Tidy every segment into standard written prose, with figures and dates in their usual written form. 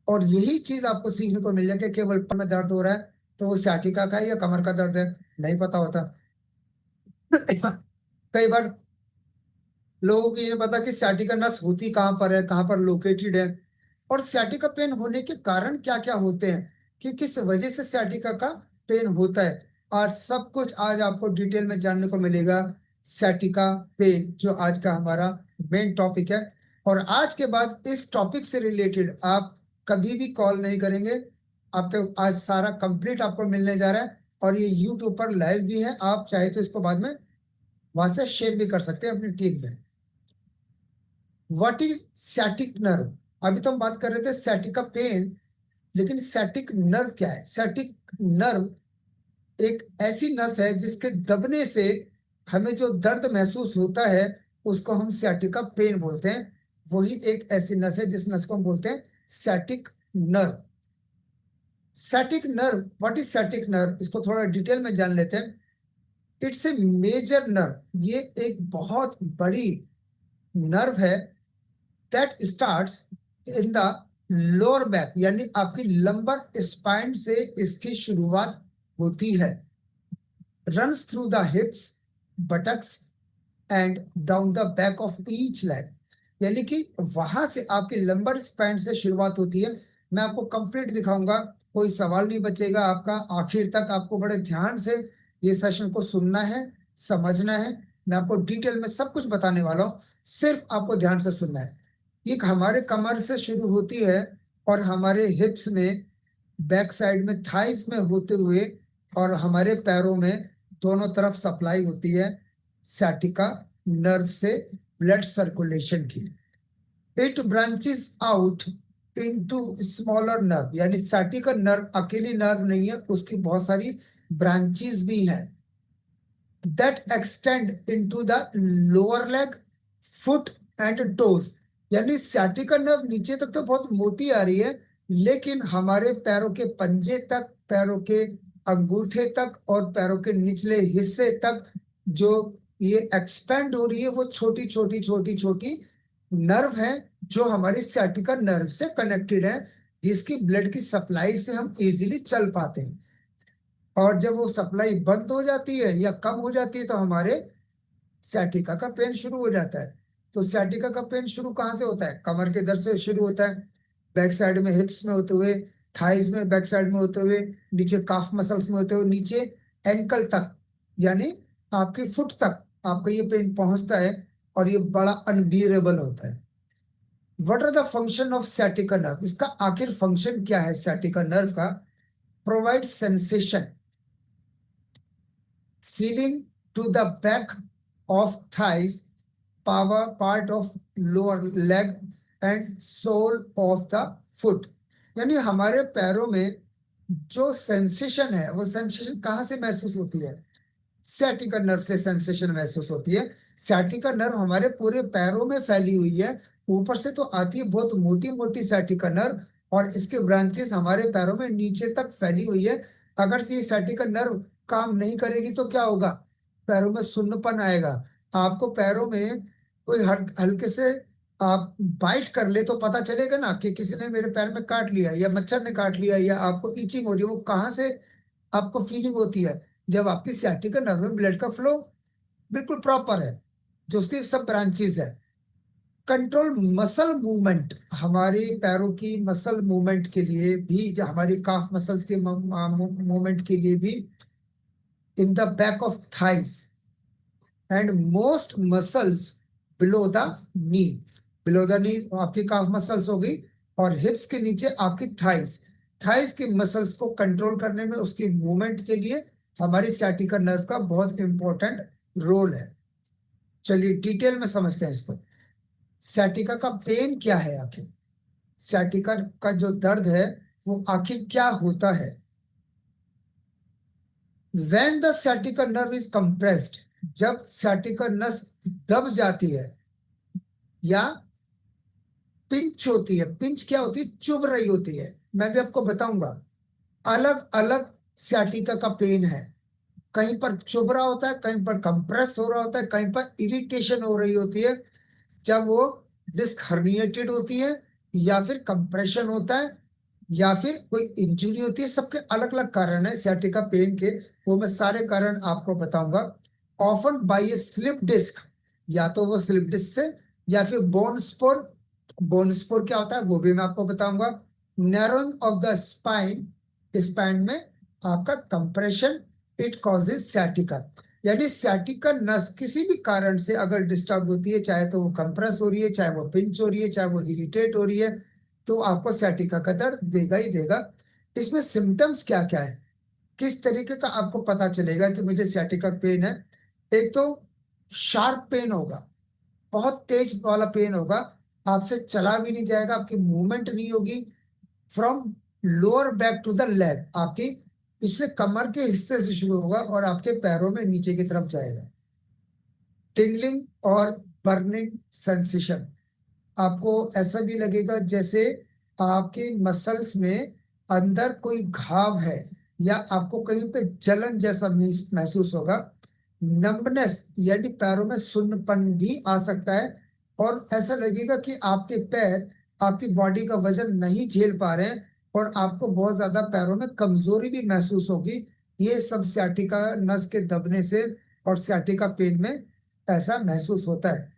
और यही चीज आपको सीखने को मिल जाए कि केवल पैर में दर्द हो रहा है तो वो sciatica का है या कमर का दर्द है, नहीं पता होता। कई बार लोगों को ये नहीं पता कि sciatica नस होती कहाँ पर है, कहाँ पर लोकेटेड है, और sciatica पेन होने के कारण क्या क्या होते हैं, कि किस वजह से sciatica का पेन होता है। आज सब कुछ आज आपको डिटेल में जानने को मिलेगा। sciatica पेन जो आज का हमारा मेन टॉपिक है, और आज के बाद इस टॉपिक से रिलेटेड आप कभी भी कॉल नहीं करेंगे। आपके आज सारा कंप्लीट आपको मिलने जा रहा है, और ये यूट्यूब पर लाइव भी है, आप चाहे तो इसको बाद में वहां से शेयर भी कर सकते हैं अपनी टीम में। What is sciatic nerve? अभी तो हम बात कर रहे थे सैटिका पेन, लेकिन सैटिक नर्व क्या है? सैटिक नर्व एक ऐसी नस है जिसके दबने से हमें जो दर्द महसूस होता है उसको हम सैटिका पेन बोलते हैं। वही एक ऐसी नस है जिस नस को हम बोलते हैं sciatic nerve. Sciatic nerve, what is sciatic nerve, इसको थोड़ा डिटेल में जान लेते हैं। इट्स ए मेजर नर्व, ये एक बहुत बड़ी नर्व है that starts in the lower back, यानी आपकी लंबर स्पाइन से इसकी शुरुआत होती है। Runs through the हिप्स, buttocks and down the back of each leg, यानी कि वहां से आपकी लंबर स्पाइन से शुरुआत होती है। मैं आपको कंप्लीट दिखाऊंगा, कोई सवाल नहीं बचेगा आपका। आखिर तक आपको बड़े ध्यान से ये सेशन को सुनना है, समझना है। मैं आपको डिटेल में सब कुछ बताने वाला हूँ, सिर्फ आपको ध्यान से सुनना है। ये हमारे कमर से शुरू होती है और हमारे हिप्स में, बैक साइड में, थाइस में होते हुए, और हमारे पैरों में दोनों तरफ सप्लाई होती है सैटिका नर्व से ब्लड सर्कुलेशन की। It branches out into smaller nerve, यानी सैटिका नर्व अकेली नर्व नहीं है, उसकी बहुत सारी ब्रांचेस भी हैं that extend into the lower leg, foot and toes. यानी सैटिका नर्व नीचे तक तो बहुत मोटी आ रही है, लेकिन हमारे पैरों के पंजे तक, पैरों के अंगूठे तक और पैरों के निचले हिस्से तक जो ये एक्सपेंड हो रही है, वो छोटी छोटी छोटी छोटी नर्व है जो हमारी सैटिका नर्व से कनेक्टेड है, जिसकी ब्लड की सप्लाई से हम इजीली चल पाते हैं। और जब वो सप्लाई बंद हो जाती है या कम हो जाती है तो हमारे सैटिका का पेन शुरू हो जाता है। तो सैटिका का पेन शुरू कहाँ से होता है? कमर के दर्द से शुरू होता है, बैक साइड में हिप्स में होते हुए, थाइज में बैक साइड में होते हुए, नीचे काफ मसल्स में होते हुए, नीचे एंकल तक, यानी आपकी फुट तक आपको ये पेन पहुंचता है, और ये बड़ा अनबियरेबल होता है। What are the function of sciatica nerve? इसका आखिर फंक्शन क्या है सैटिका नर्व का? Provide sensation, feeling to the back of thighs, power part of lower leg and sole of the foot। यानी हमारे पैरों में जो सेंसेशन है वो सेंसेशन कहाँ से महसूस होती है? सैटिका नर्व से सेंसेशन महसूस होती है। सैटिका नर्व हमारे पूरे पैरों में फैली हुई है, ऊपर से तो आती है बहुत मोटी मोटी सैटिका नर्व, और इसके ब्रांचेस हमारे पैरों में नीचे तक फैली हुई है। अगर से ये सैटिका नर्व काम नहीं करेगी तो क्या होगा? पैरों में सुन्नपन आएगा। आपको पैरों में कोई हल्के से आप बाइट कर ले तो पता चलेगा ना कि किसी ने मेरे पैर में काट लिया, या मच्छर ने काट लिया, या आपको ईचिंग हो रही है। वो कहाँ से आपको फीलिंग होती है? जब आपकी सैटिका नर्व में ब्लड का फ्लो बिल्कुल प्रॉपर है, जो उसकी सब ब्रांचेस है। कंट्रोल मसल मूवमेंट, हमारे पैरों की मसल मूवमेंट के लिए भी, जो हमारी काफ मसल्स के मूवमेंट के लिए भी, in the back of thighs and most muscles below the knee. Below the knee आपकी काफ मसल्स होगी, और हिप्स के नीचे आपकी थाइस, थाइस की मसल्स को कंट्रोल करने में, उसकी मूवमेंट के लिए हमारी सैटिका नर्व का बहुत इंपॉर्टेंट रोल है। चलिए डिटेल में समझते हैं इसको। सैटिका का पेन क्या है आखिर? सैटिका का जो दर्द है वो आखिर क्या होता है? When the sciatica nerve is compressed, जब sciatica नस दब जाती है या पिंच होती है। पिंच क्या होती है? चुभ रही होती है। मैं भी आपको बताऊंगा, अलग अलग sciatica का पेन है। कहीं पर चुभ रहा होता है, कहीं पर कंप्रेस हो रहा होता है, कहीं पर इरिटेशन हो रही होती है, जब वो डिस्क हर्निएटेड होती है, या फिर कंप्रेशन होता है, या फिर कोई इंजरी होती है, सबके अलग अलग कारण है sciatica पेन के, वो मैं सारे कारण आपको बताऊंगा। ऑफन बाय ए स्लिप डिस्क, या तो वो स्लिप डिस्क से, या फिर बोन स्पोर। बोन स्पोर क्या होता है वो भी मैं आपको बताऊंगा। Narrowing of the spine, spine में आपका कंप्रेशन, इट कॉजेज sciatica। यानी sciatica नस किसी भी कारण से अगर डिस्टर्ब होती है, चाहे तो वो कंप्रेस हो रही है, चाहे वो पिंच हो रही है, चाहे वो इरिटेट हो रही है, तो आपको sciatica का दर्द देगा ही देगा। इसमें सिम्टम्स क्या क्या है, किस तरीके का आपको पता चलेगा कि मुझे sciatica पेन है? एक तो शार्प पेन होगा, बहुत तेज वाला पेन होगा, आपसे चला भी नहीं जाएगा, आपकी मूवमेंट नहीं होगी। From lower back to the leg, आपकी पिछले कमर के हिस्से से शुरू होगा और आपके पैरों में नीचे की तरफ जाएगा। टिंगलिंग और बर्निंग सेंसेशन, आपको ऐसा भी लगेगा जैसे आपके मसल्स में अंदर कोई घाव है, या आपको कहीं पे जलन जैसा महसूस होगा। नंबनेस, यानी पैरों में सुन्नपन भी आ सकता है, और ऐसा लगेगा कि आपके पैर आपकी बॉडी का वजन नहीं झेल पा रहे हैं, और आपको बहुत ज्यादा पैरों में कमजोरी भी महसूस होगी। ये सब sciatica नस के दबने से और sciatica पेन में ऐसा महसूस होता है।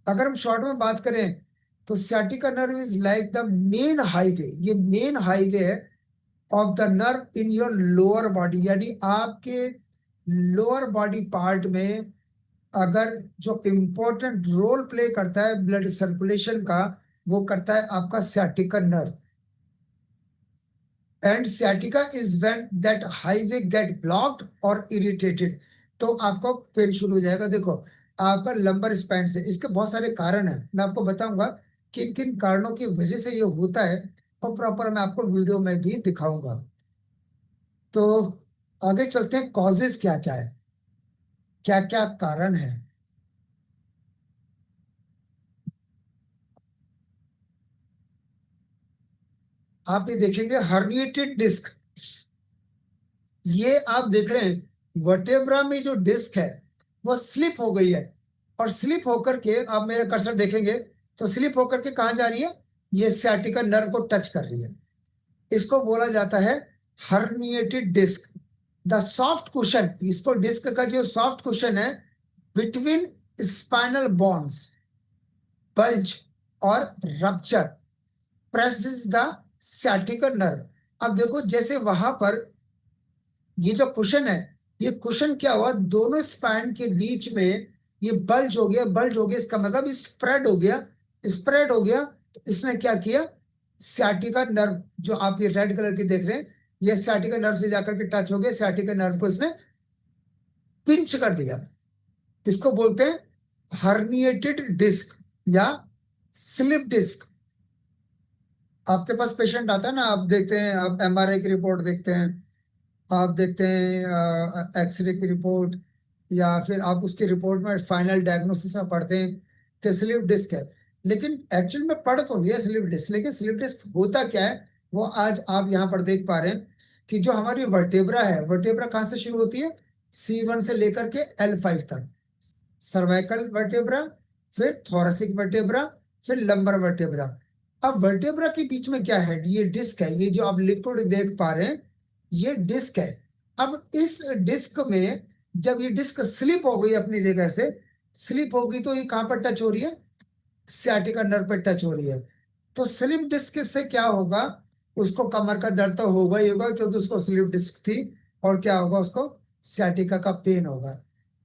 अगर हम शॉर्ट में बात करें तो sciatica nerve is like the main highway, ये मेन हाईवे है of the nerve in your lower body, यानी आपके लोअर बॉडी पार्ट में अगर जो इम्पोर्टेंट रोल प्ले करता है ब्लड सर्कुलेशन का, वो करता है आपका sciatica nerve। And sciatica is when that highway get blocked और इरिटेटेड, तो आपको पेन शुरू हो जाएगा। देखो, आपका लंबर स्पाइन से, इसके बहुत सारे कारण हैं, मैं आपको बताऊंगा किन किन कारणों की वजह से ये होता है, और प्रॉपर मैं आपको वीडियो में भी दिखाऊंगा। तो आगे चलते हैं, कॉजेज क्या क्या है, क्या क्या कारण है। आप ये देखेंगे हर्निएटेड डिस्क, ये आप देख रहे हैं वर्टेब्रा में जो डिस्क है वो स्लिप हो गई है, और स्लिप होकर के आप मेरे कर्सर देखेंगे तो स्लिप होकर के कहाँ जा रही है, ये sciatica नर्व को टच कर रही है। इसको बोला जाता है herniated disc. The soft cushion, इसको डिस्क का जो सॉफ्ट कुशन है बिटवीन स्पाइनल बॉन्स बल्ज और rupture presses the sciatica nerve. अब देखो, जैसे वहां पर ये जो कुशन है, ये कुशन क्या हुआ, दोनों स्पाइन के बीच में ये बल्ज हो गया, बल्ज हो गया, इसका मतलब स्प्रेड हो गया, स्प्रेड हो गया। तो इसने क्या किया, sciatica नर्व जो आप ये रेड कलर की देख रहे हैं, ये sciatica नर्व से जाकर के टच हो गया, sciatica नर्व को इसने पिंच कर दिया। इसको बोलते हैं हर्निएटेड डिस्क या स्लिप डिस्क। आपके पास पेशेंट आता है ना, आप देखते हैं, आप एमआरआई की रिपोर्ट देखते हैं, आप देखते हैं एक्सरे की रिपोर्ट, या फिर आप उसकी रिपोर्ट में फाइनल डायग्नोसिस में पढ़ते हैं कि स्लिप डिस्क है। लेकिन एक्चुअल में पढ़ तो लिया स्लिप डिस्क, लेकिन स्लिप डिस्क होता क्या है वो आज आप यहाँ पर देख पा रहे हैं कि जो हमारी वर्टेब्रा है, वर्टेब्रा कहाँ से शुरू होती है, C1 से लेकर के L5 तक, सर्वाइकल वर्टेब्रा, फिर थोरेसिक वर्टेब्रा, फिर लंबर वर्टेब्रा। अब वर्टेब्रा के बीच में क्या है, ये डिस्क है, ये जो आप लिक्विड देख पा रहे हैं ये डिस्क है। अब इस डिस्क में जब ये डिस्क स्लिप हो गई अपनी जगह से, स्लिप होगी तो ये कहां पर टच हो रही है, sciatica नर्व पर टच हो रही है। तो स्लिप डिस्क से क्या होगा, उसको कमर का दर्द तो होगा ही होगा क्योंकि उसको स्लिप डिस्क थी, और क्या होगा, उसको sciatica का पेन होगा।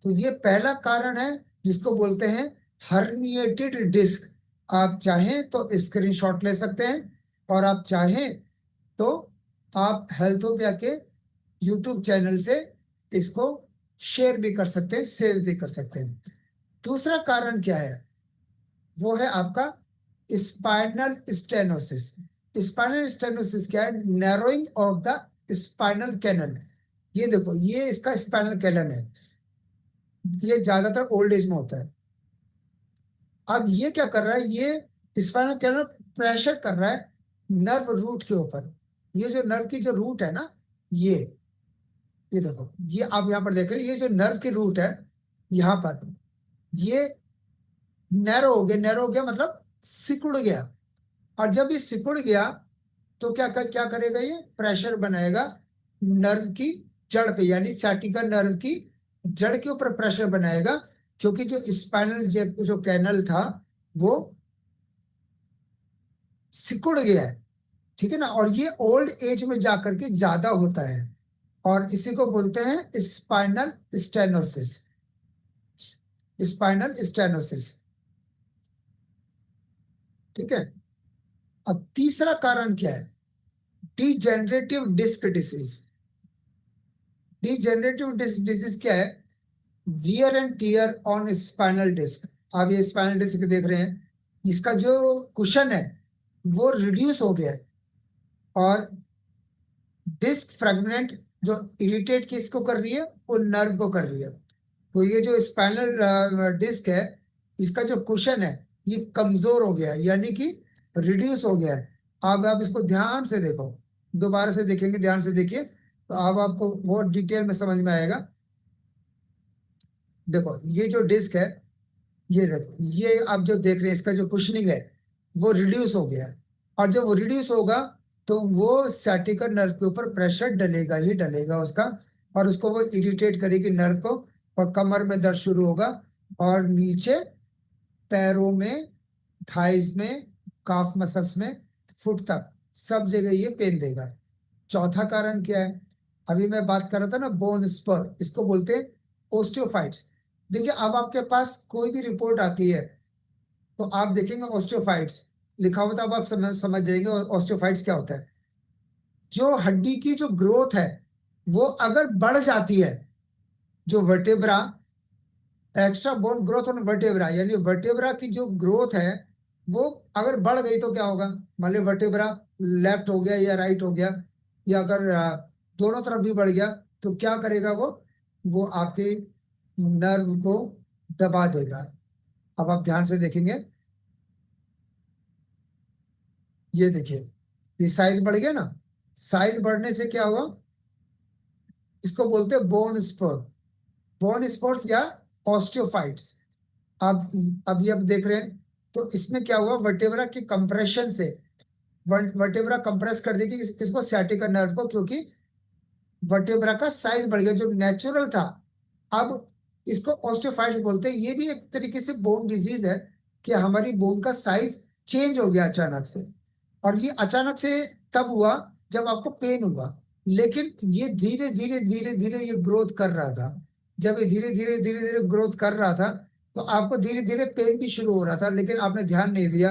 तो ये पहला कारण है जिसको बोलते हैं हर्निएटेड डिस्क। आप चाहें तो स्क्रीनशॉट ले सकते हैं, और आप चाहें तो आप हेल्थोपिया के यूट्यूब चैनल से इसको शेयर भी कर सकते हैं, सेव भी कर सकते हैं। दूसरा कारण क्या है, वो है आपका स्पाइनल स्टेनोसिस। स्पाइनल स्टेनोसिस क्या है, narrowing of the spinal canal. ये देखो, ये इसका स्पाइनल कैनल है, ये ज्यादातर ओल्ड एज में होता है। अब ये क्या कर रहा है, ये स्पाइनल कैनल प्रेशर कर रहा है नर्व रूट के ऊपर। ये जो नर्व की जो रूट है ना, ये ये देखो, ये आप यहाँ पर देख रहे हैं, ये जो नर्व की रूट है यहाँ पर, ये नैरो हो गया, नैरो हो गया मतलब सिकुड़ गया। और जब ये सिकुड़ गया तो क्या करेगा, ये प्रेशर बनाएगा नर्व की जड़ पे, यानी sciatica नर्व की जड़ के ऊपर प्रेशर बनाएगा, क्योंकि जो स्पाइनल जो कैनल था वो सिकुड़ गया है, ठीक है ना, और ये ओल्ड एज में जाकर के ज्यादा होता है, और इसी को बोलते हैं स्पाइनल स्टेनोसिस, स्पाइनल स्टेनोसिस, ठीक है। अब तीसरा कारण क्या है, degenerative disc disease. Degenerative disc disease क्या है, wear and tear on spinal disc. आप ये स्पाइनल डिस्क देख रहे हैं, इसका जो कुशन है वो रिड्यूस हो गया है, और डिस्क फ्रेगमेंट जो इरिटेट किसको कर रही है, वो नर्व को कर रही है। तो ये जो स्पाइनल डिस्क है, इसका जो कुशन है ये कमजोर हो गया है, यानी कि रिड्यूस हो गया है। अब आप इसको ध्यान से देखो, दोबारा से देखेंगे, ध्यान से देखिए, तो अब आपको बहुत डिटेल में समझ में आएगा। देखो ये जो डिस्क है, ये देखो, ये आप जो देख रहे हैं, इसका जो कुशनिंग है वो रिड्यूस हो गया है, और जब वो रिड्यूस होगा तो वो sciatica नर्व के ऊपर प्रेशर डलेगा ही डलेगा उसका, और उसको वो इरिटेट करेगी नर्व को, और कमर में दर्द शुरू होगा, और नीचे पैरों में, थाइज में, काफ मसल्स में, फुट तक सब जगह ये पेन देगा। चौथा कारण क्या है, अभी मैं बात कर रहा था ना बोन स्पर, इसको बोलते हैं ओस्टियोफाइट्स। देखिए अब आपके पास कोई भी रिपोर्ट आती है तो आप देखेंगे ऑस्टियोफाइट्स लिखा होता है, अब आप समझ जाएंगे ऑस्टियोफाइट्स क्या होता है। जो हड्डी की जो ग्रोथ है वो अगर बढ़ जाती है, जो vertebra, extra bone growth on vertebra, यानी वर्टेब्रा की जो ग्रोथ है वो अगर बढ़ गई तो क्या होगा, मान लो वर्टेब्रा लेफ्ट हो गया या राइट हो गया, या अगर दोनों तरफ भी बढ़ गया, तो क्या करेगा वो आपके नर्व को दबा देगा। अब आप ध्यान से देखेंगे, ये देखिए, ये साइज बढ़ गया ना, साइज बढ़ने से क्या हुआ, इसको बोलते हैं बोन स्पोर, बोन स्पोर्स या ऑस्टियोफाइट्स। अब ये आप देख रहे हैं, तो इसमें क्या हुआ, वर्टेब्रा की कंप्रेशन से वर्टेब्रा कंप्रेस कर देगी किसको, sciatica नर्व को, क्योंकि वर्टेब्रा का साइज बढ़ गया जो नेचुरल था। अब इसको ऑस्टियोफाइट्स बोलते हैं। ये भी एक तरीके से बोन डिजीज है कि हमारी बोन का साइज चेंज हो गया अचानक से, और ये अचानक से तब हुआ जब आपको पेन हुआ, लेकिन ये धीरे धीरे धीरे धीरे ये ग्रोथ कर रहा था। जब ये धीरे धीरे ग्रोथ कर रहा था, तो आपको धीरे धीरे पेन भी शुरू हो रहा था, लेकिन आपने ध्यान नहीं दिया।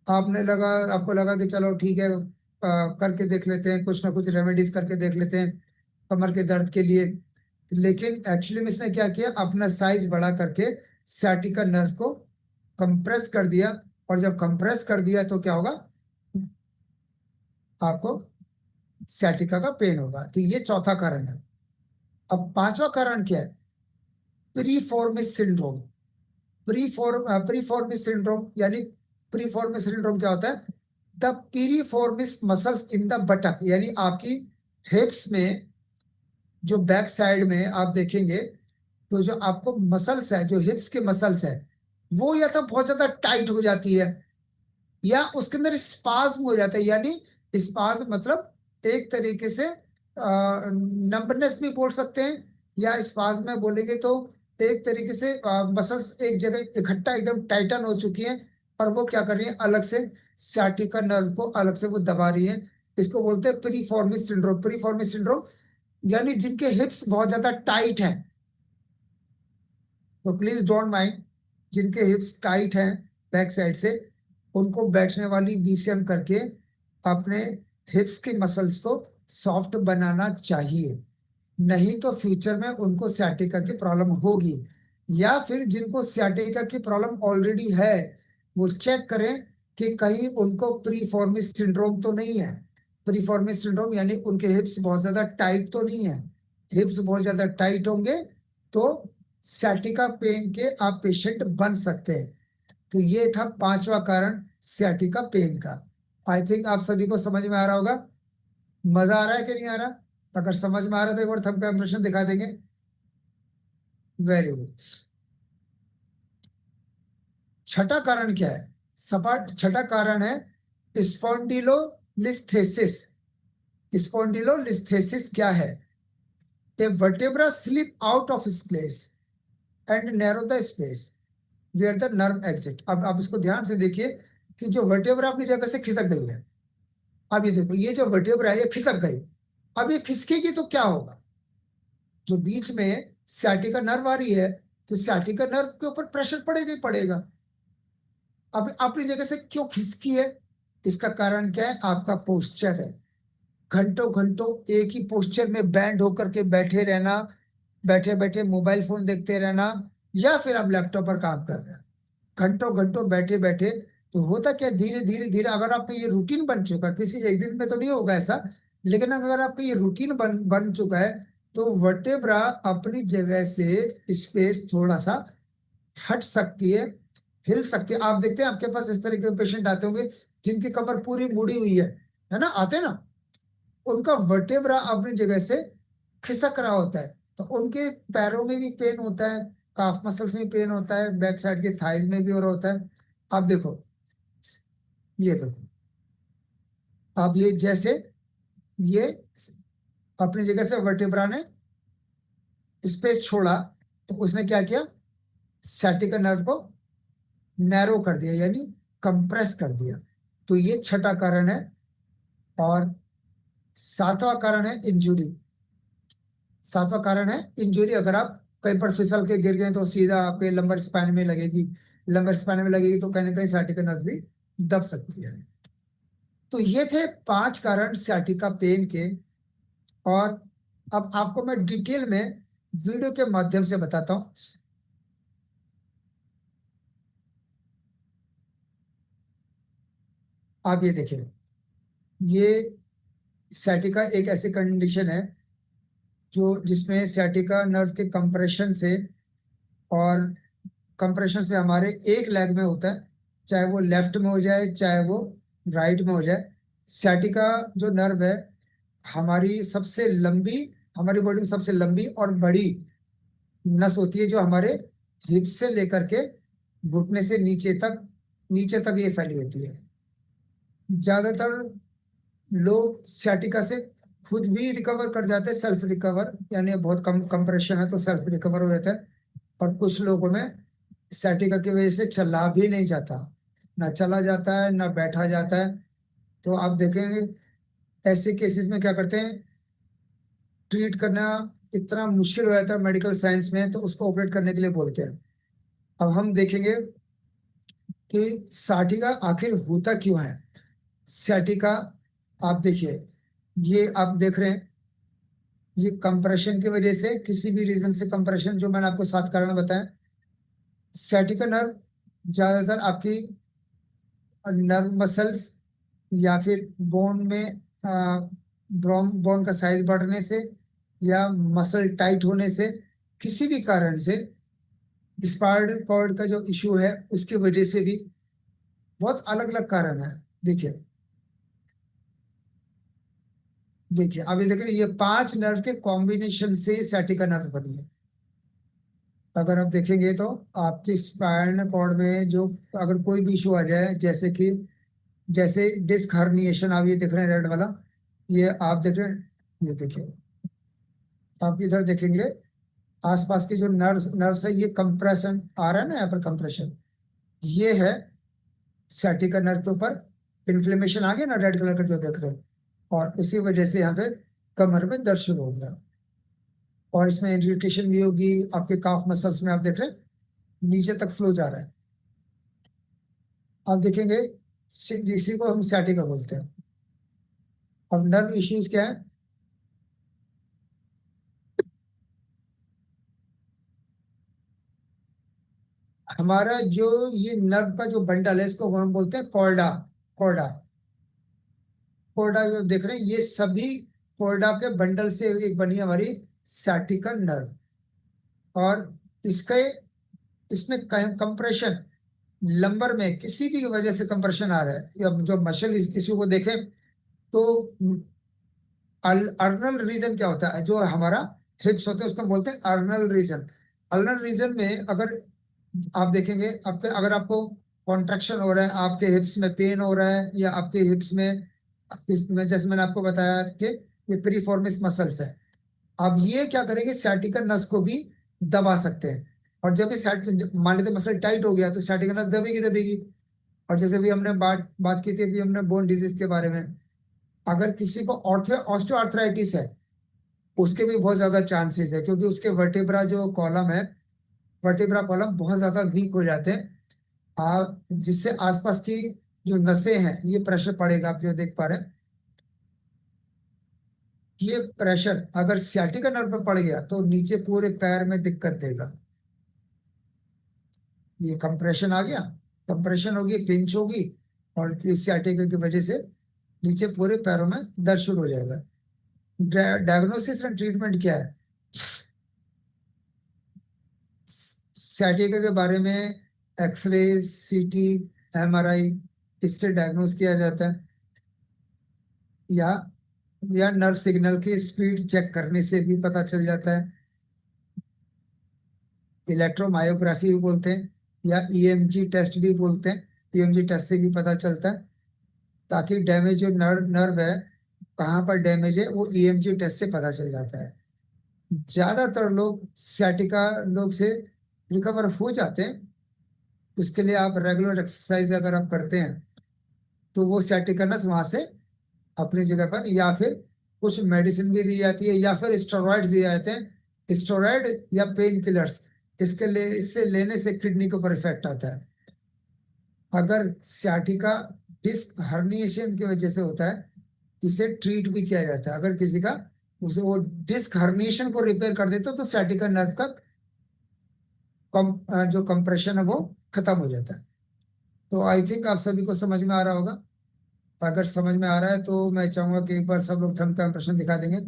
आपको लगा कि चलो ठीक है, करके देख लेते हैं, कुछ ना कुछ रेमेडीज करके देख लेते हैं कमर के दर्द के लिए। लेकिन एक्चुअली में इसने क्या किया, अपना साइज बड़ा करके sciatica नर्व को कंप्रेस कर दिया, और जब कंप्रेस कर दिया तो क्या होगा, आपको sciatica का पेन होगा। तो ये चौथा कारण है। अब पांचवा कारण क्या है, प्रीफॉर्मिस सिंड्रोम। प्रीफॉर्मिस सिंड्रोम यानी, प्रीफॉर्मिस सिंड्रोम क्या होता है, द पीरिफॉर्मिस मसल्स इन द बटक, यानी आपकी हिप्स में जो बैक साइड में आप देखेंगे, तो जो आपको मसल्स है, जो हिप्स के मसल्स है, वो या तो बहुत ज्यादा टाइट हो जाती है, या उसके अंदर स्पाज्म हो जाता है। यानी स्पाज्म मतलब एक तरीके से नंबरनेस भी बोल सकते हैं, या स्पाज्म में बोलेंगे तो एक तरीके से मसल्स एक जगह इकट्ठा एकदम टाइटन हो चुकी हैं, और वो क्या कर रही है, अलग से sciatica नर्व को अलग से वो दबा रही है। इसको बोलते हैं प्रीफॉर्मिस सिंड्रोम। प्रीफॉर्मिस सिंड्रोम यानी जिनके हिप्स बहुत ज्यादा टाइट है, तो प्लीज डोंट माइंड, जिनके हिप्स टाइट हैं बैक साइड से, उनको बैठने वाली बीसीएम करके अपने हिप्स के मसल्स को सॉफ्ट बनाना चाहिए, नहीं तो फ्यूचर में उनको sciatica की प्रॉब्लम होगी। या फिर जिनको sciatica की प्रॉब्लम ऑलरेडी है, वो चेक करें कि कहीं उनको प्रीफॉर्मिस सिंड्रोम तो नहीं है। प्रीफॉर्मिस सिंड्रोम यानी उनके हिप्स बहुत ज्यादा टाइट तो नहीं है। हिप्स बहुत ज्यादा टाइट होंगे तो sciatica पेन के आप पेशेंट बन सकते हैं। तो ये था पांचवा कारण sciatica पेन का। आई थिंक आप सभी को समझ में आ रहा होगा। मजा आ रहा है कि नहीं आ रहा, अगर समझ में आ रहा है तो एक बार थंब का इंप्रेशन दिखा देंगे। Very good. छठा कारण क्या है, छठा कारण है स्पॉन्डिलो स्पॉन्डिलोलिस्थेसिस। स्पॉन्डिलोलिस्थेसिस क्या है? A vertebra slip out of its place and narrow the space where the nerve exit। अब आप इसको ध्यान से देखिए कि जो वर्टेब्रा अपनी जगह से खिसक गई है। अब ये देखो, ये जो वर्टेब्रा है ये खिसक गई। अब ये खिसकेगी तो क्या होगा? जो बीच में sciatica नर्व आ रही है, तो sciatica नर्व के ऊपर प्रेशर पड़ेगा ही पड़ेगा। अब अपनी जगह से क्यों खिसकी है? इसका कारण क्या है? आपका पोस्चर है। घंटों घंटों एक ही पोस्चर में बैंड होकर के बैठे रहना, बैठे बैठे मोबाइल फोन देखते रहना, या फिर आप लैपटॉप पर काम कर रहे हैं घंटों घंटों बैठे बैठे, तो होता क्या, धीरे धीरे धीरे अगर आपका ये रूटीन बन चुका, किसी एक दिन में तो नहीं होगा ऐसा, लेकिन अगर आपका ये रूटीन बन चुका है, तो वर्टेब्रा अपनी जगह से स्पेस थोड़ा सा हट सकती है, हिल सकती है। आप देखते हैं आपके पास इस तरह के पेशेंट आते होंगे जिनकी कमर पूरी मुड़ी हुई है ना, आते हैं ना, उनका वर्टेब्रा अपनी जगह से खिसक रहा होता है, तो उनके पैरों में भी पेन होता है, काफ मसल्स में पेन होता है, बैक साइड के थाइज में भी हो रहा होता है। आप देखो, ये देखो, अब ये जैसे ये अपनी जगह से वर्टेब्रा ने स्पेस छोड़ा, तो उसने क्या किया, sciatica नर्व को नैरो कर दिया, यानी कंप्रेस कर दिया। तो ये छठा कारण है। और सातवां कारण है इंजुरी। सातवां कारण है इंजुरी। अगर आप कहीं पर फिसल के गिर गए तो सीधा आपके लंबर स्पाइन में लगेगी। लंबर स्पाइन में लगेगी तो कहीं ना कहीं sciatica नर्व भी दब सकती है। तो ये थे 5 कारण sciatica पेन के। और अब आपको मैं डिटेल में वीडियो के माध्यम से बताता हूँ। आप ये देखिए, ये sciatica एक ऐसी कंडीशन है जो जिसमें sciatica नर्व के कंप्रेशन से, और कंप्रेशन से हमारे एक लेग में होता है, चाहे वो लेफ्ट में हो जाए चाहे वो राइट में हो जाए। sciatica जो नर्व है, हमारी सबसे लंबी, हमारी बॉडी में सबसे लंबी और बड़ी नस होती है, जो हमारे हिप से लेकर के घुटने से नीचे तक ये फैली होती है। ज्यादातर लोग sciatica से खुद भी रिकवर कर जाते हैं, सेल्फ रिकवर, यानी बहुत कम कंप्रेशन है तो सेल्फ रिकवर हो जाता है। और कुछ लोगों में sciatica की वजह से चला भी नहीं जाता, ना चला जाता है ना बैठा जाता है। तो आप देखेंगे ऐसे केसेस में क्या करते हैं, ट्रीट करना इतना मुश्किल हो जाता है मेडिकल साइंस में, तो उसको ऑपरेट करने के लिए बोलते हैं। अब हम देखेंगे कि sciatica आखिर होता क्यों है। sciatica, आप देखिए, ये आप देख रहे हैं, ये कंप्रेशन की वजह से, किसी भी रीजन से कंप्रेशन, जो मैंने आपको 7 कारण बताए। sciatica नर्व ज्यादातर आपकी नर्व मसल्स या फिर बोन में बोन का साइज बढ़ने से, या मसल टाइट होने से, किसी भी कारण से, स्पाइनल कॉर्ड का जो इशू है उसकी वजह से भी, बहुत अलग अलग कारण है। देखिए, देखिए अभी देख रहे हैं, ये 5 नर्व के कॉम्बिनेशन से sciatica नर्व बनी है। अगर आप देखेंगे तो आपके स्पाइनल कॉर्ड में जो, अगर कोई भी इशू आ जाए, जैसे कि जैसे डिस्क हर्निएशन, आप ये देख रहे हैं रेड वाला, ये आप देख रहे हैं, ये देखिए, आप इधर देखेंगे आसपास के जो नर्व्स नर्व्स है, ये कंप्रेशन आ रहा है ना, यहाँ पर कंप्रेशन, ये है sciatica नर्व के ऊपर इन्फ्लेमेशन आ गया ना, रेड कलर का जो देख रहे हैं, और इसी वजह से यहाँ पे कमर में दर्द शुरू हो गया। और इसमें इरिटेशन भी होगी, आपके काफ मसल्स में आप देख रहे हैं नीचे तक फ्लो जा रहा है। आप देखेंगे इसी को हम sciatica बोलते हैं। और नर्व इश्यूज क्या है, हमारा जो ये नर्व का जो बंडल है, इसको हम बोलते हैं कॉर्डा। कॉर्डा, कोर्डा जो देख रहे हैं, ये सभी कोर्डा के बंडल से एक बनी है हमारी sciatica नर्व। और इसके इसमें कंप्रेशन, लंबर में किसी भी वजह से कंप्रेशन आ रहा है, या जो मसल इश्यू को देखें, तो अर्नल रीजन क्या होता है, जो हमारा हिप्स होते हैं उसको हम बोलते हैं अर्नल रीजन। अर्नल रीजन में अगर आप देखेंगे, आपके अगर आपको कॉन्ट्रैक्शन हो रहा है, आपके हिप्स में पेन हो रहा है, या आपके हिप्स में इसमें जैसे मैंने आपको बताया कि ये प्रीफॉर्मिस मसल्स है। अब ये क्या करेंगे, sciatica नस को भी दबा सकते हैं। और जब ये मान लेते मसल टाइट हो गया तो sciatica नस दबेगी दबेगी। और जैसे भी हमने बात बात की थी, अभी हमने बोन डिजीज के बारे में, अगर किसी को ऑस्टियोआर्थराइटिस है, उसके भी बहुत ज्यादा चांसेस है, क्योंकि उसके वर्टेब्रा जो कॉलम है, वर्टेब्रा कॉलम बहुत ज्यादा वीक हो जाते हैं। जिससे आसपास की जो नसें हैं, ये प्रेशर पड़ेगा, आप जो देख पा रहे हैं, ये प्रेशर अगर सियाटिका नर्व पे पड़ गया तो नीचे पूरे पैर में दिक्कत देगा। ये कंप्रेशन आ गया, कंप्रेशन होगी, पिंच होगी, और इस सियाटिका की वजह से नीचे पूरे पैरों में दर्द शुरू हो जाएगा। डायग्नोसिस एंड ट्रीटमेंट क्या है? सियाटिका के बारे में एक्सरे, सीटी, एमआरआई, इससे डायग्नोस किया जाता है। या नर्व सिग्नल की स्पीड चेक करने से भी पता चल जाता है। इलेक्ट्रोमायोग्राफी भी बोलते हैं, या ईएमजी टेस्ट भी बोलते हैं। ईएमजी टेस्ट से भी पता चलता है, ताकि डैमेज जो नर्व है, कहाँ पर डैमेज है, वो ईएमजी टेस्ट से पता चल जाता है। ज्यादातर लोग सियाटिका लोग से रिकवर हो जाते हैं। उसके लिए आप रेगुलर एक्सरसाइज अगर आप करते हैं, तो वो सियाटिका नस वहां से अपनी जगह पर, या फिर कुछ मेडिसिन भी दी जाती है, या फिर स्टेरॉइड दिए जाते हैं, स्टेरॉइड या पेन किलर्स। इसके लिए, इससे लेने से किडनी के ऊपर इफेक्ट आता है। अगर सियाटिका डिस्क हर्निएशन की वजह से होता है, इसे ट्रीट भी किया जाता है। अगर किसी का उसे वो डिस्क हर्निएशन को रिपेयर कर देते तो सियाटिका नर्व का जो कंप्रेशन है वो खत्म हो जाता है। तो आई थिंक आप सभी को समझ में आ रहा होगा। अगर समझ में आ रहा है तो मैं चाहूंगा कि एक बार सब लोग थंब का इंप्रेशन दिखा देंगे।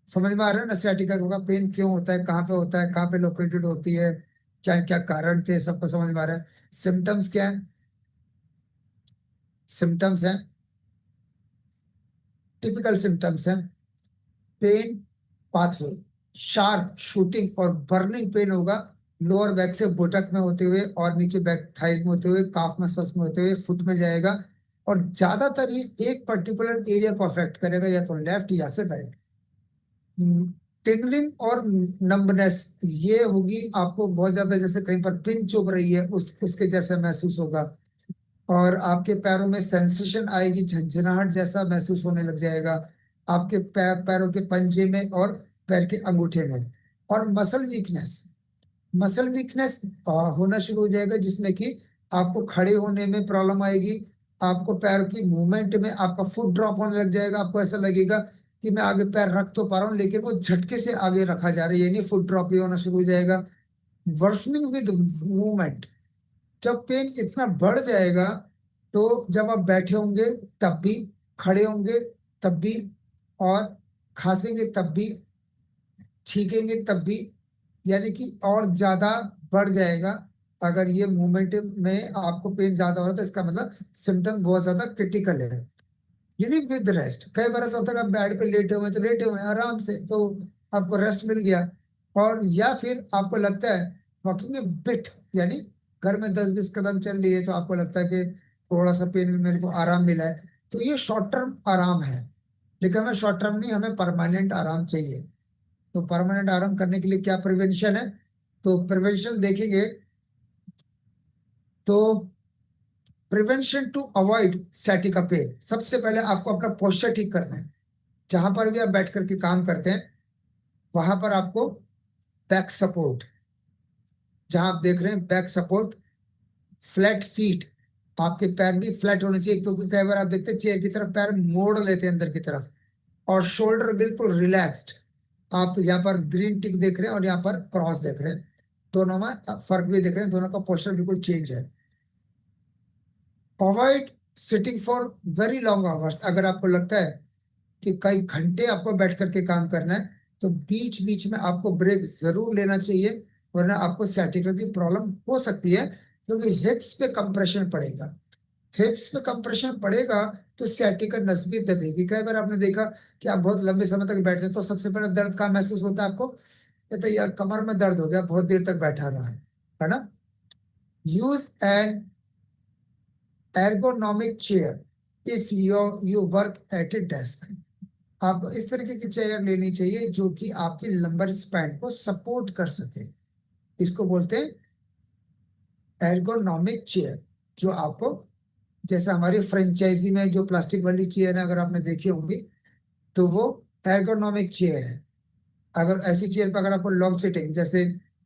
समझ में आ रहा है ना, sciatica का पेन क्यों होता है, कहाँ पे होता है, कहाँ पे लोकेटेड होती है, क्या क्या कारण थे, सबको समझ में आ रहा है। सिम्टम्स क्या है? सिम्टम्स हैं, टिपिकल सिम्टम्स हैं, पेन पाथवे, शार्प शूटिंग और बर्निंग पेन होगा, लोअर बैक से बुटक में होते हुए और नीचे बैक थाइज में होते हुए, काफ मसल्स में होते हुए फुट में जाएगा। और ज्यादातर ये एक पर्टिकुलर एरिया को अफेक्ट करेगा, या तो लेफ्ट या फिर राइट। टिंगलिंग और नंबनेस ये होगी आपको बहुत ज्यादा, जैसे कहीं पर पिन चुभ रही है, उसके जैसा महसूस होगा। और आपके पैरों में सेंसेशन आएगी, झंझनाहट जैसा महसूस होने लग जाएगा, आपके पैरों के पंजे में और पैर के अंगूठे में। और मसल वीकनेस, मसल वीकनेस होना शुरू हो जाएगा, जिसमें कि आपको खड़े होने में प्रॉब्लम आएगी, आपको पैर की मूवमेंट में आपका फुट ड्रॉप होने लग जाएगा, आपको ऐसा लगेगा कि मैं आगे पैर रख तो पा रहा हूँ, लेकिन वो झटके से आगे रखा जा रहा है, यानी फुट ड्रॉप भी होना शुरू हो जाएगा। वर्सनिंग विद मूवमेंट, जब पेन इतना बढ़ जाएगा, तो जब आप बैठे होंगे तब भी, खड़े होंगे तब भी, और खांसेंगे तब भी, छींकेंगे तब भी, यानी कि और ज्यादा बढ़ जाएगा। अगर ये मूवमेंट में आपको पेन ज्यादा हो रहा है, तो इसका मतलब सिम्टम बहुत ज्यादा क्रिटिकल है। रिलीव विद रेस्ट, कई बार ऐसा होता है कि आप बेड पे लेटे हुए, तो लेटे हुए हैं आराम से, तो आपको रेस्ट मिल गया। और या फिर आपको लगता है वॉकिंग ए बिट, यानी घर में 10-20 कदम चल रही है, तो आपको लगता है कि थोड़ा सा पेन में मेरे को आराम मिला है, तो ये शॉर्ट टर्म आराम है। लेकिन हमें शॉर्ट टर्म नहीं, हमें परमानेंट आराम चाहिए। तो परमानेंट आराम करने के लिए क्या प्रिवेंशन है? तो प्रिवेंशन देखेंगे, तो prevention to avoid sciatica pain, सबसे पहले आपको अपना पोस्चर ठीक करना है। जहां पर भी आप बैठ करके काम करते हैं, वहां पर आपको बैक सपोर्ट, जहां आप देख रहे हैं बैक सपोर्ट, फ्लैट फीट, आपके पैर भी फ्लैट होने चाहिए, क्योंकि कई बार आप देखते हैं चेयर की तरफ पैर मोड़ लेते हैं अंदर की तरफ। और शोल्डर बिल्कुल रिलैक्स्ड, आप यहाँ पर ग्रीन टिक देख रहे हैं और यहाँ पर क्रॉस देख रहे हैं, दोनों में फर्क भी देख रहे हैं, दोनों का पोस्चर बिल्कुल चेंज है। Avoid sitting for very long hours, अगर आपको लगता है कि कई घंटे आपको बैठ करके काम करना है, तो बीच बीच में आपको ब्रेक जरूर लेना चाहिए, वरना आपको sciatica की प्रॉब्लम हो सकती है। क्योंकि हिप्स पे कंप्रेशन पड़ेगा, हिप्स पे कंप्रेशन पड़ेगा, तो sciatica नस भी दबेगी। कई बार आपने देखा कि आप बहुत लंबे समय तक बैठते हैं, तो सबसे पहले दर्द कहाँ महसूस होता है आपको? ये तो यार कमर में दर्द हो गया, बहुत देर तक बैठा रहा है ना। Use N ergonomic chair, if you work at A desk, आपको इस तरीके की चेयर लेनी चाहिए जो कि आपकी लंबर स्पैन को सपोर्ट कर सके। इसको बोलते हैं एर्गोनॉमिक चेयर। जो आपको, जैसे हमारी फ्रेंचाइजी में जो प्लास्टिक वाली चेयर है, अगर आपने देखी होंगी, तो वो एर्गोनॉमिक चेयर है। अगर ऐसी चेयर पर अगर आपको लॉन्ग सिटिंग, जैसे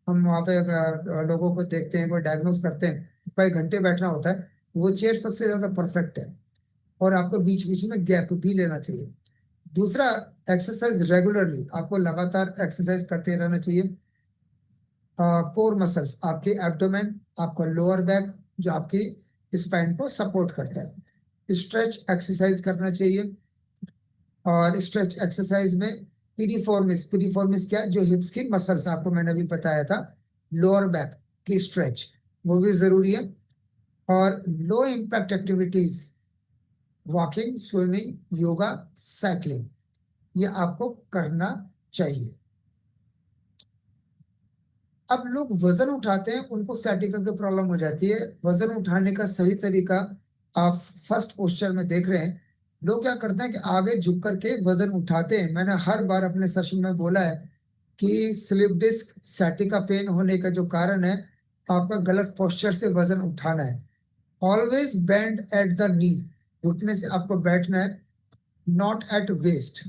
हम वहाँ पे लोगों को देखते हैं, कोई डायग्नोज करते हैं, कई घंटे बैठना होता है, वो चेयर सबसे ज्यादा परफेक्ट है। और आपको बीच बीच में गैप भी लेना चाहिए। दूसरा, एक्सरसाइज रेगुलरली, आपको लगातार एक्सरसाइज करते रहना चाहिए। कोर मसल्स, आपके एब्डोमेन, आपका लोअर बैक, जो आपकी स्पाइन को सपोर्ट करता है, स्ट्रेच एक्सरसाइज करना चाहिए। और स्ट्रेच एक्सरसाइज में पीरिफॉर्मिस, पीरिफॉर्मिस क्या, जो हिप्स की मसल्स, आपको मैंने अभी बताया था, लोअर बैक की स्ट्रेच, वो भी जरूरी है। और low impact activities, walking, swimming, yoga, cycling, ये आपको करना चाहिए। अब लोग वजन उठाते हैं, उनको sciatica की प्रॉब्लम हो जाती है। वजन उठाने का सही तरीका आप फर्स्ट पोस्चर में देख रहे हैं। लोग क्या करते हैं कि आगे झुक करके वजन उठाते हैं। मैंने हर बार अपने सेशन में बोला है कि स्लिप डिस्क sciatica पेन होने का जो कारण है, आपका गलत पोस्चर से वजन उठाना है। Always bend at the knee, घुटने से आपको बैठना है, not at waist.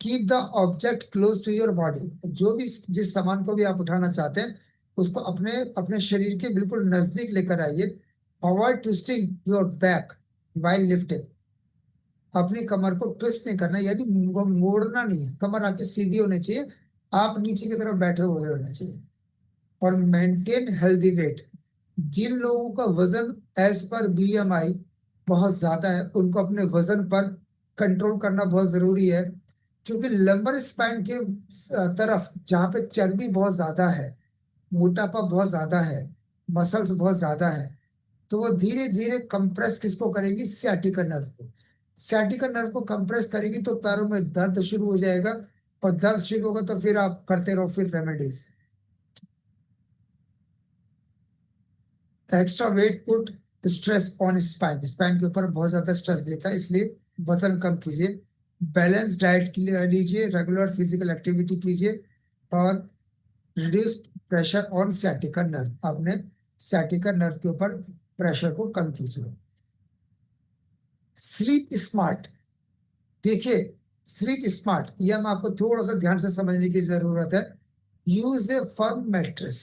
Keep the object close to your body, जो भी जिस सामान को भी आप उठाना चाहते हैं, उसको अपने अपने शरीर के बिल्कुल नजदीक लेकर आइए। Avoid twisting your back while lifting, अपनी कमर को ट्विस्ट नहीं करना, यानी मोड़ना नहीं है, कमर आपकी सीधी होनी चाहिए, आप नीचे की तरफ बैठे हुए होने चाहिए। और मेंटेन हेल्दी वेट, जिन लोगों का वजन एज पर बीएमआई बहुत ज्यादा है, उनको अपने वजन पर कंट्रोल करना बहुत जरूरी है। क्योंकि लंबर स्पाइन के तरफ जहाँ पे चर्बी बहुत ज्यादा है, मोटापा बहुत ज्यादा है, मसल्स बहुत ज्यादा है, तो वो धीरे धीरे कंप्रेस किसको करेगी, sciatica नर्व को। sciatica नर्व को कंप्रेस करेगी तो पैरों में दर्द शुरू हो जाएगा, और दर्द शुरू होगा तो फिर आप करते रहो फिर remedies. Extra weight put stress on spine, spine के ऊपर बहुत ज्यादा स्ट्रेस देता है, इसलिए वजन कम कीजिए। बैलेंस डाइट लीजिए, रेगुलर फिजिकल एक्टिविटी कीजिए, और reduce pressure on sciatica nerve, आपने sciatica नर्व के ऊपर प्रेशर को कम कीजिए। स्लीप स्मार्ट, देखिए, स्लीप स्मार्ट, यह हम आपको थोड़ा सा ध्यान से समझने की जरूरत है। यूज ए फर्म मैट्रेस।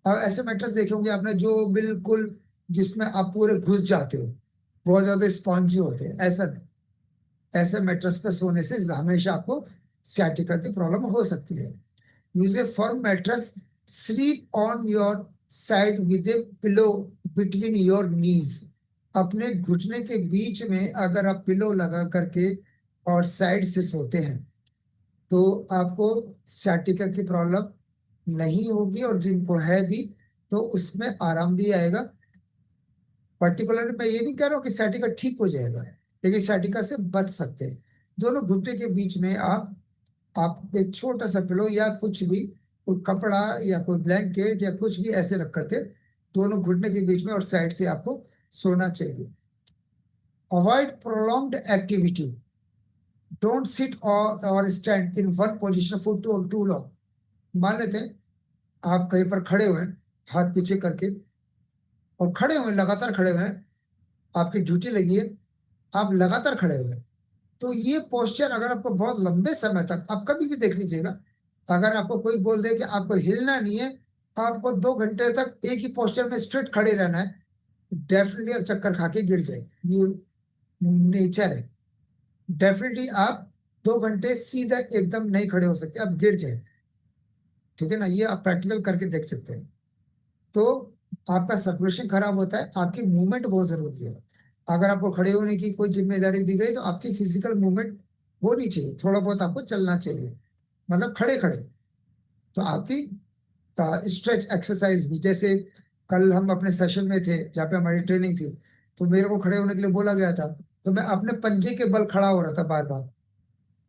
अब ऐसे मैट्रेस देखे होंगे आपने जो बिल्कुल, जिसमें आप पूरे घुस जाते हो, बहुत ज्यादा स्पॉन्जी होते हैं, ऐसा नहीं। ऐसे मैट्रेस पे सोने से हमेशा आपको sciatica की प्रॉब्लम हो सकती है। Use A firm mattress, sleep on your side with A pillow between your knees, अपने घुटने के बीच में अगर आप पिलो लगा करके और साइड से सोते हैं, तो आपको sciatica की प्रॉब्लम नहीं होगी, और जिनको है भी तो उसमें आराम भी आएगा। पर्टिकुलर मैं ये नहीं कह रहा हूँ कि sciatica ठीक हो जाएगा, लेकिन sciatica से बच सकते हैं। दोनों घुटने के बीच में आप एक छोटा सा पिलो या कुछ भी, कोई कपड़ा या कोई ब्लैंकेट या कुछ भी ऐसे रख करके दोनों घुटने के बीच में और साइड से आपको सोना चाहिए। Avoid prolonged activity, don't sit और stand in one position for too long. मान लेते हैं आप कहीं पर खड़े हुए हैं, हाथ पीछे करके, और खड़े हुए, लगातार खड़े हुए हैं, आपकी ड्यूटी लगी है, आप लगातार खड़े हुए हैं, तो ये पोस्चर अगर आपको बहुत लंबे समय तक, आप कभी भी देख लीजिएगा, अगर आपको कोई बोल दे कि आपको हिलना नहीं है, आपको 2 घंटे तक एक ही पोस्चर में स्ट्रेट खड़े रहना है, डेफिनेटली आप चक्कर खा के गिर जाएंगे, ये नेचर है। डेफिनेटली आप 2 घंटे सीधा एकदम नहीं खड़े हो सकते, आप गिर जाए। ठीक है ना, ये आप प्रैक्टिकल करके देख सकते हैं। तो आपका सर्कुलेशन खराब होता है, आपकी मूवमेंट बहुत जरूरी है। अगर आपको खड़े होने की कोई जिम्मेदारी दी गई, तो आपकी फिजिकल मूवमेंट होनी चाहिए, थोड़ा बहुत आपको चलना चाहिए, मतलब खड़े खड़े। तो आपकी स्ट्रेच एक्सरसाइज भी, जैसे कल हम अपने सेशन में थे जहाँ पे हमारी ट्रेनिंग थी, तो मेरे को खड़े होने के लिए बोला गया था, तो मैं अपने पंजे के बल खड़ा हो रहा था बार बार,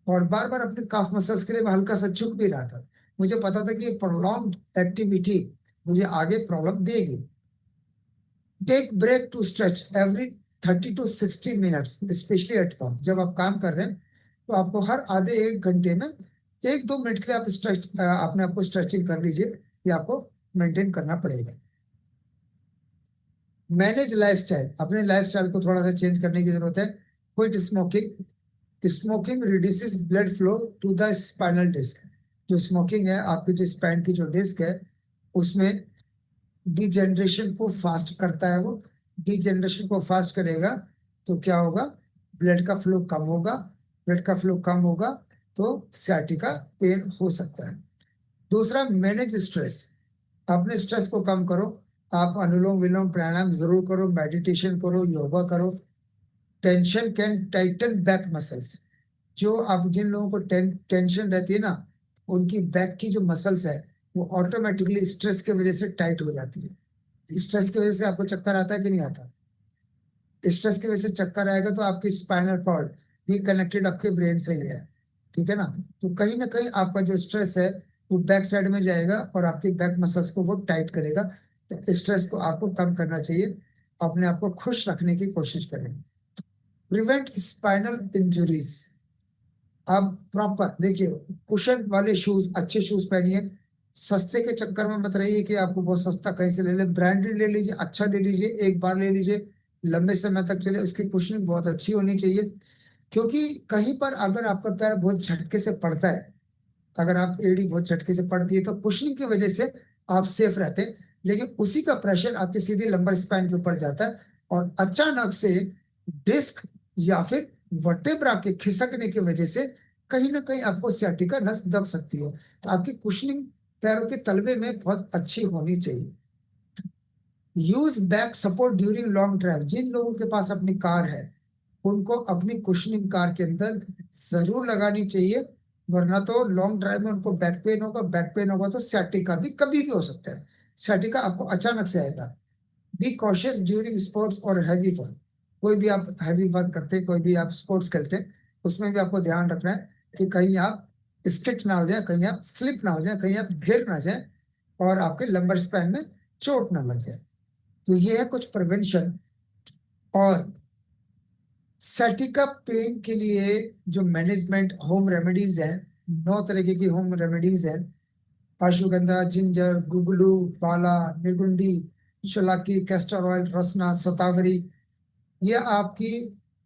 और बार बार अपने काफ मसल्स के लिए मैं हल्का सा झुक भी रहा था। मुझे पता था कि ये प्रोलॉन्ग एक्टिविटी मुझे आगे प्रॉब्लम देगी। Take break to stretch every 30 to 60 minutes, specially at work, जब आप काम कर रहे हैं तो आपको हर आधे 1 घंटे में 1-2 मिनट के लिए आप अपने आप को स्ट्रेचिंग कर लीजिए। ये आपको मेंटेन करना पड़ेगा। मैनेज लाइफस्टाइल, अपने लाइफस्टाइल को थोड़ा सा चेंज करने की जरूरत है। Quit smoking, smoking reduces blood flow to the spinal disc. जो स्मोकिंग है, आपकी जो स्पाइन की जो डिस्क है उसमें डिजेनरेशन को फास्ट करता है। वो डिजेनरेशन को फास्ट करेगा तो क्या होगा, ब्लड का फ्लो कम होगा। ब्लड का फ्लो कम होगा तो sciatica पेन हो सकता है। दूसरा, मैनेज स्ट्रेस, अपने स्ट्रेस को कम करो। आप अनुलोम विलोम प्राणायाम जरूर करो, मेडिटेशन करो, योगा करो। Tension can Titan back muscles, जो आप जिन लोगों को टेंशन रहती है ना, उनकी बैक की जो मसल्स है वो ऑटोमेटिकली स्ट्रेस की वजह से टाइट हो जाती है। स्ट्रेस की वजह से आपको चक्कर आता है कि नहीं आता? स्ट्रेस की वजह से चक्कर आएगा तो आपकी स्पाइनल कॉर्ड भी कनेक्टेड आपके ब्रेन से ही है, ठीक है ना? तो कहीं ना कहीं आपका जो स्ट्रेस है वो बैक साइड में जाएगा और आपकी बैक मसल्स को वो टाइट करेगा। तो स्ट्रेस को आपको कम करना चाहिए, अपने आप को खुश रखने की कोशिश करें। प्रिवेंट स्पाइनल इंजुरीज, आप प्रॉपर देखिए, कुशन वाले शूज, अच्छे शूज पहनिए। सस्ते के चक्कर में मत रहिए कि आपको बहुत सस्ता कहीं से ले ले, ब्रांडेड ले लीजिए, अच्छा ले लीजिए, एक बार ले लीजिए, लंबे समय तक चले। उसकी कुशनिंग बहुत अच्छी होनी चाहिए, क्योंकि कहीं पर अगर आपका पैर बहुत झटके से पड़ता है, अगर आप एड़ी बहुत झटके से पड़ती है तो कुशनिंग की वजह से आप सेफ रहते हैं। लेकिन उसी का प्रेशर आपके सीधे लंबर स्पाइन के ऊपर जाता है और अचानक से डिस्क या फिर वर्टेब्रा के खिसकने की वजह से कहीं ना कहीं आपको sciatica नस दब सकती है। तो आपकी कुशनिंग पैरों के तलवे में बहुत अच्छी होनी चाहिए। Use back support during long drive, जिन लोगों के पास अपनी कार है उनको अपनी कुशनिंग कार के अंदर जरूर लगानी चाहिए, वरना तो लॉन्ग ड्राइव में उनको बैक पेन होगा। बैक पेन होगा तो sciatica भी कभी भी हो सकता है। sciatica आपको अचानक से आएगा। बी कॉशियस ड्यूरिंग स्पोर्ट्स और हैवी वर्क, कोई भी आप हैवी वर्क करते हैं, कोई भी आप स्पोर्ट्स खेलते हैं, उसमें भी आपको ध्यान रखना है कि कहीं आप स्किट ना हो जाए, कहीं आप स्लिप ना हो जाए, कहीं आप गिर ना जाए और आपके लंबर स्पैन में चोट ना लग जाए। तो ये है कुछ प्रिवेंशन। और sciatica पेन के लिए जो मैनेजमेंट होम रेमेडीज है, 9 तरीके की होम रेमेडीज है। अश्वगंधा, जिंजर, गुगलू, बाला, निर्गुंडी, शलाकी, कैस्टर ऑयल, रसना, शतावरी। ये आपकी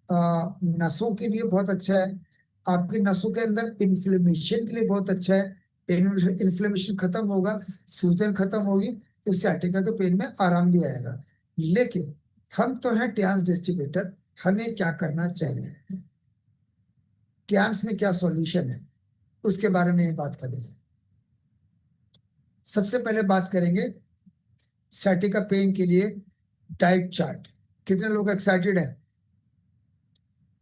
नसों के लिए बहुत अच्छा है। आपकी नसों के अंदर इन्फ्लेमेशन के लिए बहुत अच्छा है। इन्फ्लेमेशन खत्म होगा, सूजन खत्म होगी तो sciatica के पेन में आराम भी आएगा। लेकिन हम तो हैं ट्यान्स डिस्ट्रीब्यूटर, हमें क्या करना चाहिए, ट्यान्स में क्या सॉल्यूशन है, उसके बारे में ही बात करेंगे। सबसे पहले बात करेंगे sciatica पेन के लिए डाइट चार्ट। कितने लोग एक्साइटेड हैं?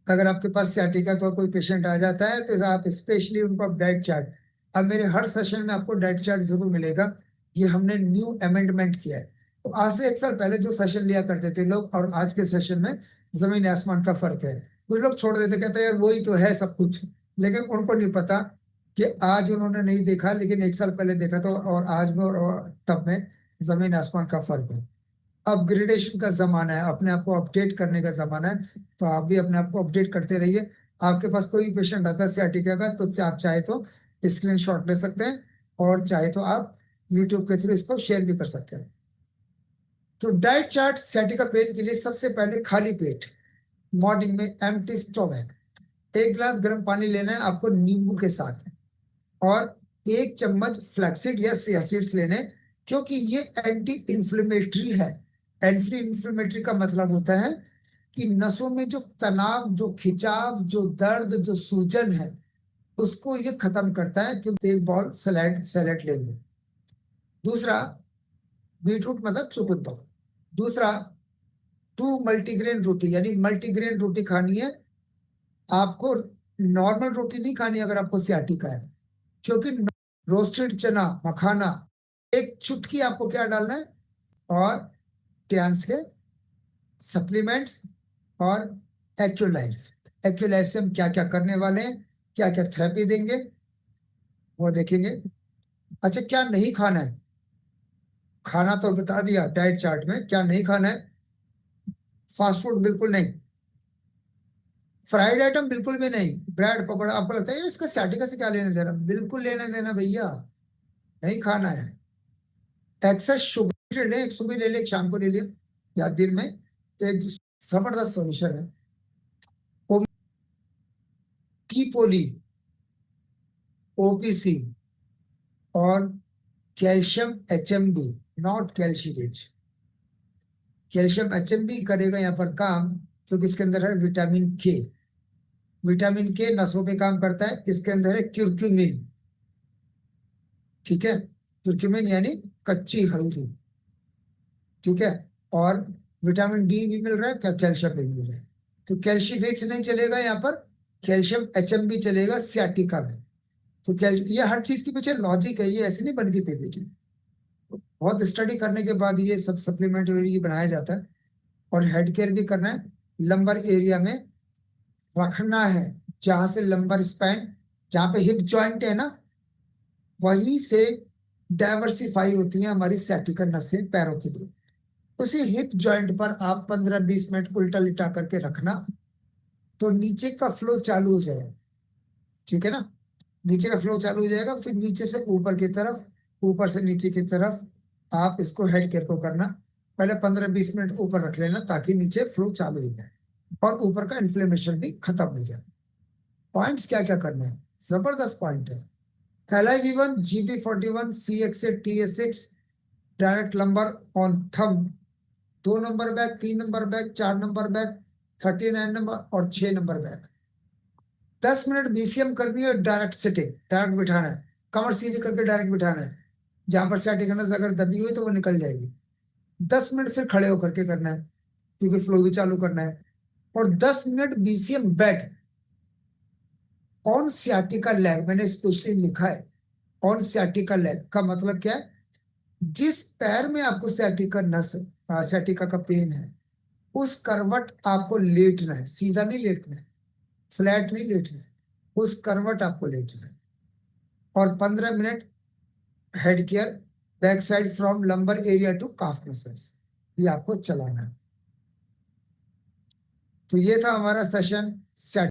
अगर आपके पास sciatica का कोई पेशेंट आ जाता है तो आप स्पेशली उनको डाइट चार्ट, अब मेरे हर सेशन में आपको डाइट चार्ट जरूर मिलेगा। ये हमने न्यू अमेंडमेंट किया है। तो आज से 1 साल पहले जो सेशन लिया करते थे लोग और आज के सेशन में जमीन आसमान का फर्क है। कुछ लोग छोड़ देते, कहते हैं यार वही तो है सब कुछ, लेकिन उनको नहीं पता कि आज उन्होंने नहीं देखा लेकिन 1 साल पहले देखा तो, और आज में और तब में जमीन आसमान का फर्क है। अपग्रेडेशन का जमाना है, अपने आप को अपडेट करने का जमाना है। तो आप भी अपने आप को अपडेट करते रहिए। आपके पास कोई पेशेंट आता है sciatica का तो आप चाहे तो स्क्रीनशॉट ले सकते हैं और चाहे तो आप यूट्यूब के थ्रू इसको शेयर भी कर सकते हैं। तो डाइट चार्ट sciatica पेन के लिए, सबसे पहले खाली पेट, मॉर्निंग में एम्प्टी स्टोमक 1 गिलास गर्म पानी लेना है आपको नींबू के साथ, और 1 चम्मच फ्लैक्सीड या चिया सीड्स लेने, क्योंकि ये एंटी इंफ्लेमेटरी है। एंटी इंफ्लेमेटरी का मतलब होता है कि नसों में जो तनाव, जो खिंचाव, जो दर्द, जो सूजन है, उसको ये खत्म करता है। क्योंकि एक बॉल सलाद सैलेड लेंगे। दूसरा, बीटरूट मतलब चुकंदर। दूसरा, 2 मल्टीग्रेन रोटी, यानी मल्टीग्रेन रोटी खानी है आपको। नॉर्मल रोटी नहीं खानी अगर आपको sciatica है, क्योंकि रोस्टेड चना, मखाना, एक चुटकी आपको क्या डालना है, और ट्यान्स के सप्लीमेंट्स, और एक्यूलाइफ। एक्यूलाइफ से हम क्या क्या करने वाले हैं, क्या क्या थेरेपी देंगे वो देखेंगे। अच्छा, क्या नहीं खाना है, खाना तो बता दिया डाइट चार्ट में, क्या नहीं खाना है। फास्ट फूड बिल्कुल नहीं, फ्राइड आइटम बिल्कुल भी नहीं, ब्रेड पकौड़ा आपको लगता है यार इसका sciatica से क्या लेने देना, बिल्कुल लेने देना भैया, नहीं खाना है। एक्सेस शुगर ले, एक सुबह ले लिया, एक शाम को ले लिया, या दिन में, एक जबरदस्त सोल्यूशन है। कीपोली, ओपीसी और calcium HMB, not calcium, calcium HMB करेगा यहाँ पर काम, क्योंकि इसके अंदर है विटामिन के। विटामिन के नसों पे काम करता है, इसके अंदर है क्यूरक्यूमिन, ठीक है, क्यूरक्यूमिन यानी कच्ची हल्दी, ठीक है। और विटामिन डी भी मिल रहा है, कैल्शियम भी मिल रहा है। तो कैल्शियम रिच नहीं चलेगा यहाँ पर, कैल्शियम एचएमबी चलेगा सियाटिका में। तो ये हर चीज के पीछे लॉजिक है, ये ऐसे नहीं बन गई पीपीटी, बहुत स्टडी करने के बाद ये सब सप्लीमेंट बनाया जाता है। और हेड केयर भी करना है, लंबर एरिया में रखना है, जहां से लंबर स्पाइन, जहां पे हिप जॉइंट है ना, वहीं से डाइवर्सिफाई होती है हमारी सैटिकल नसें पैरों के लिए। उसी हिप जॉइंट पर आप 15-20 मिनट उल्टा लिटा करके रखना, तो नीचे का फ्लो चालू हो जाएगा, ठीक है ना, नीचे का फ्लो चालू हो जाएगा, फिर नीचे से ऊपर की तरफ, ऊपर से नीचे की तरफ आप इसको हेड केयर को करना। पहले 15-20 मिनट ऊपर रख लेना ताकि नीचे फ्लो चालू हो जाए और ऊपर का इन्फ्लेमेशन भी खत्म हो जाए। पॉइंट्स क्या क्या करने हैं, जबरदस्त पॉइंट है। LIV1, GB41, CXA, TS6, direct lumbar on thumb, 2 number bag, 3 number bag, 4 number bag, 39 number और 6 नंबर बैग। 10 मिनट BCM करनी है, डायरेक्ट सिटिंग, डायरेक्ट बिठाना है, कमर सीधी करके डायरेक्ट बिठाना है, जहां पर sciatica नस अगर दबी हुई तो वो निकल जाएगी। 10 मिनट फिर खड़े होकर के करना है, क्योंकि फ्लो भी चालू करना है। और 10 minute BCM back on sciatica leg, मैंने स्पेशली लिखा है ऑन सियाटिका लेग का मतलब क्या है, जिस पैर में आपको सियाटिका नस, सियाटिका का पेन है, उस करवट आपको लेटना है, सीधा नहीं लेटना है, फ्लैट नहीं लेटना है, उस करवट आपको लेटना है। और 15 minute head care, back side from lumbar area to calf muscles, ये आपको चलाना है। तो ये था हमारा सेशन